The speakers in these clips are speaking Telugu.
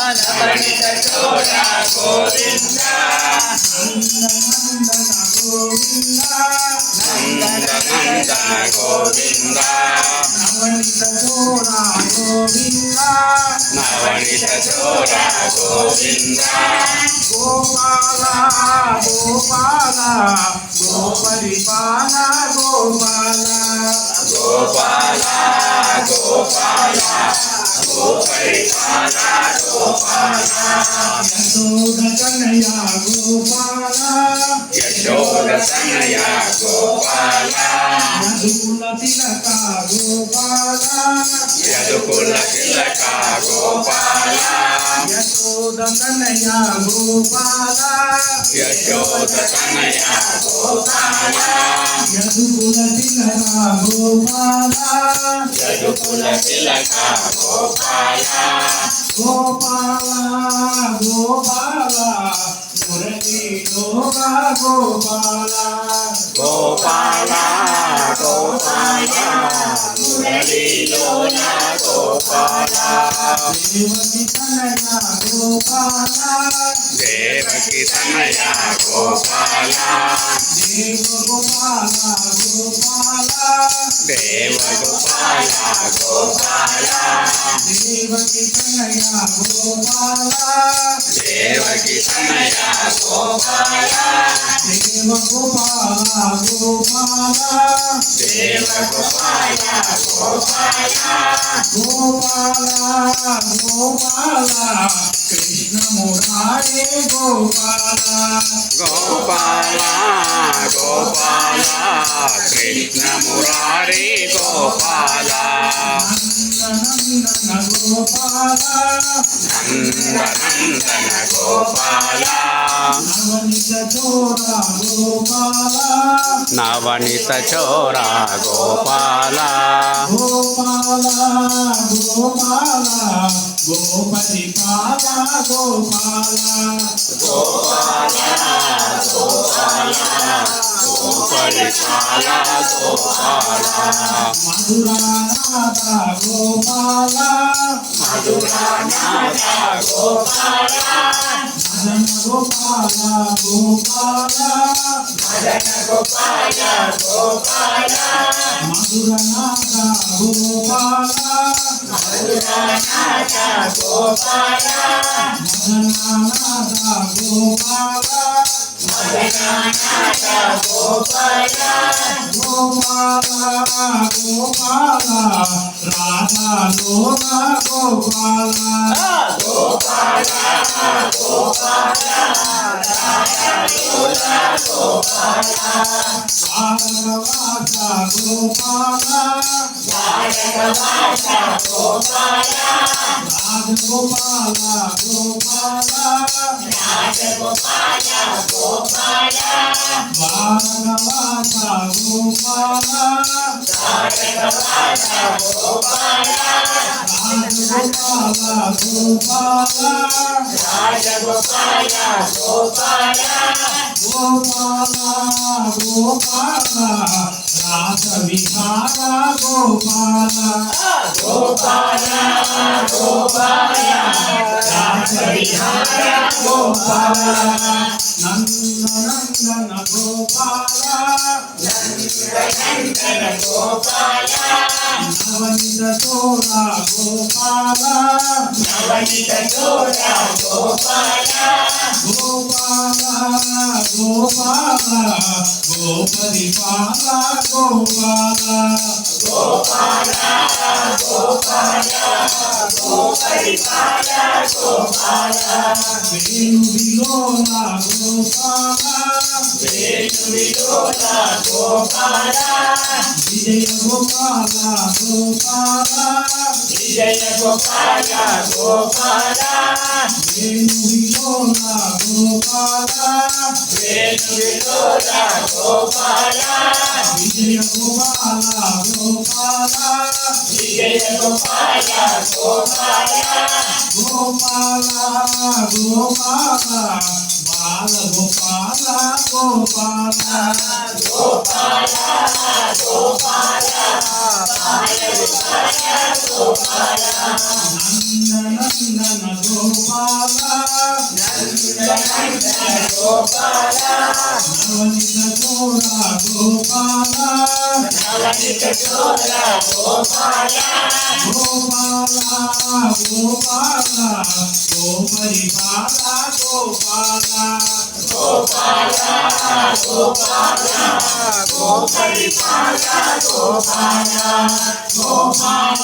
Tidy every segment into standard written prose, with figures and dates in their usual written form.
నవనిత చోర గోవింద నందన నందన గోవింద నవనిత చోర గోవింద నవనిత చోర గోవింద గోపాల గోపాల గోపరిపాల గోపాల గోపాల గోపాల గోపరిపాల గోపాల యశోద కన్నయ్య గోపాల యశోద తనయ గోపాల యదుకుల తిలక గోపాల యదుకుల తిలక గోపాల యశోద కన్నయ్య గోపాల యశోద తనయ గోపాల యదుకుల తిలక గోపాల యదుకుల తిలక గోపాల గోపాల గోపాల మురళీలోక గోపాల గోపాల గోపాల మురళీలోల గోపాల దేవకి తనయ గోపాల దేవకి తనయ గోపాల దేవగోపాల గోపాల దేవగోపాల గోపాల దేవకి తనయ గోపాల దేవకి తనయ గోపాల దేవగోపాల గోపాల దేవగోపాల గోపాల గోపాల గోపాల కృష్ణ మురారే గోపాల గోపాల గోపాల కృష్ణ మురారి గోపాల నందనందన గోపాల నందనందన గోపాల నవనిత చోర గోపాల నవనిత చోర గోపాల గోపాల గోపాల గోపరిపాల గోపాల గోపాల గోపాల గోపరిపాల గోపాల మధురానాథ గోపాల మధురానాథ గోపాల మదన గోపాల గోపాల మదన గోపాల గోపాల మధురనాథ గోపాల మధురానాథ గోపాల మదనానాథ గోపాల మదనానాథ గోపాల గోపాల గోపాల రాధాలోన గోపాల గోపాల గోపాల రాధాలోల గోపాల భాగవత గోపాల భాగవత గోపాల రాజగోపాల గోపాల రాజగోపాల గోపాల భాగవత గోపాల భాగవత గోపాల రాజగోపాల గోపాల రాజగోపాల గోపాల గోపాల గోపాల రాస విహార గోపాల గోపాల గోపాల రాస విహార గోపాల నందనందన గోపాల నందనందన గోపాల నవనిత చోర గోపాల నవనిత చోర గోపాల గోపాల గోపాల గోపరిపాల గోపాల గోపాల గోపాల గోపరిపాల గోపాల వేణు విలోల గోపాల వేణు విలోల గోపాల విజయ గోపాల గోపాల విజయ గోపాల గోపాల వేణు విలోల గోపాల వేణు విలోల గోపాల విజయ గోపాల గోపాల విజయ గోపాల గోపాల గోపాల గోపాల గోపాల గోపాల గోపాల గోపాల గోపాల గోపాల నందనందన గోపాల నందనందన గోపాల నవనిత చోర గోపాల నవనిత చోర గోపాల గోపాల గోపాల గోపరిపాల గోపాల గోపాల గోపాల గోపరిపాల గోపాల గోపాల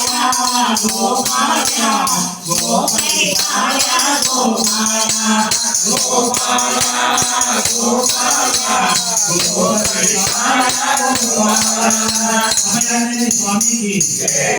గోపాల గోపరిపాల గోపాల గోపాల గోపాల గోపరిపాల గోపాల అభయానంద స్వామికి